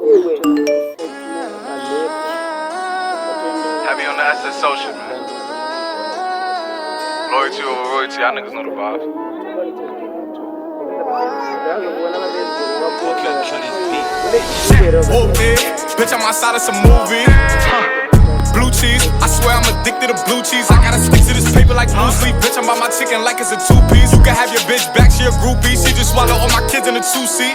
Heavy on the SS shit, man. Loyalty over royalty, y'all niggas know the vibes. Whoop it, bitch, I'm outside of some movie. Blue cheese, I swear I'm addicted to blue cheese. I gotta stick to this paper like blue sleep. Bitch, I'm by my chicken like it's a two-piece. You can have your bitch back, she a groupie. She just swallow all my kids in a two-seat.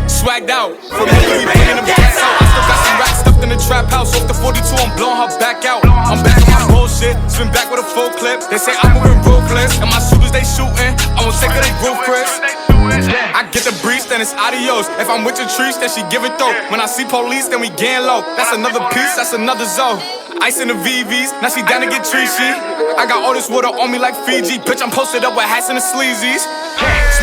Swagged out, from here we bringing them gas out. I still got some racks stuffed in the trap house. Off the 42, I'm blowing her back out. I'm back on my bullshit, spin back with a full clip. They say I'm moving ruthless, and my shooters they shooting. I won't take her, they roof Chris. I get the breeze, then it's adios. If I'm with your trees, then she give it though. When I see police, then we gang low. That's another piece, that's another zone. Ice in the VVs, now she down to get treachy. I got all this water on me like Fiji. Bitch, I'm posted up with hats and the sleazies.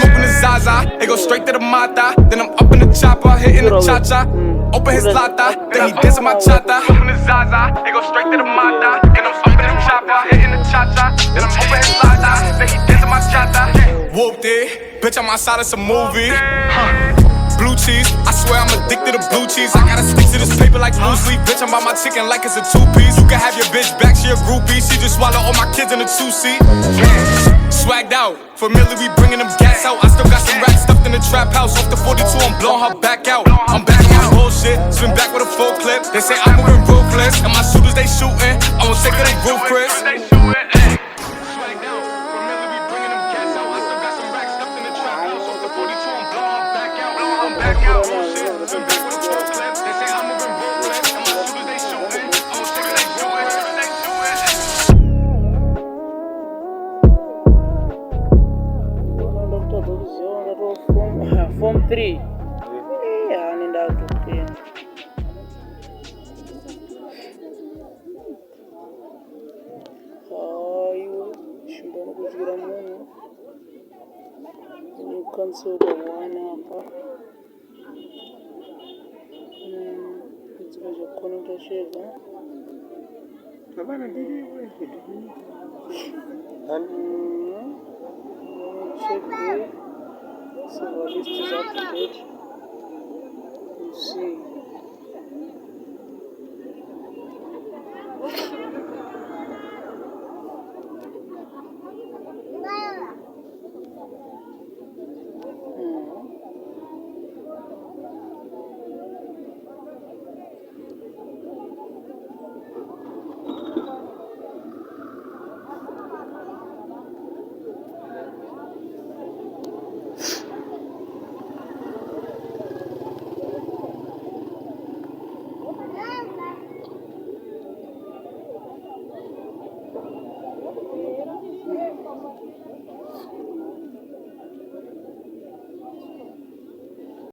Smoking the Zaza, it go straight to the Mata. Then I'm up in the chopper, hitting the cha-cha. Open his lata, then he dancing my chata. Smoking the Zaza, it go straight to the Mata. Then I'm up in the chopper, hitting the cha-cha. Then I'm open his lata, then he dancing my chata. Whooped it, bitch, I'm outside of some movie. Blue cheese, I swear I'm addicted to blue cheese. I gotta stick to this paper like blue sleep. Bitch, I'm by my chicken like it's a two-piece. You can have your bitch back, she a groupie. She just swallow all my kids in a two-seat. Swagged out, familiar, we bringing them gas out. I still got some racks stuffed in the trap house. Off the 42, I'm blowing her back out. I'm back on my bullshit, spin back with a full clip. They say I'm moving ruthless, and my shooters they shooting. I won't take her, they roof Chris. Swagged out, familiar, we bringing them gas out. I still got some racks stuffed in the trap house. Off the 42, I'm blowing her back out. I'm back out, bullshit, spin back with a full clip. They say I'm moving ruthless, and my shooters they shooting. I won't take her, they shooting. Form 3. Yeah, nenda kutokea. Hayo shindano kugira mungu. Ni cancel the one hapa. Kitwa cha connect share. Tabana ndiri wewe. Check here. So our list is up to date. You see.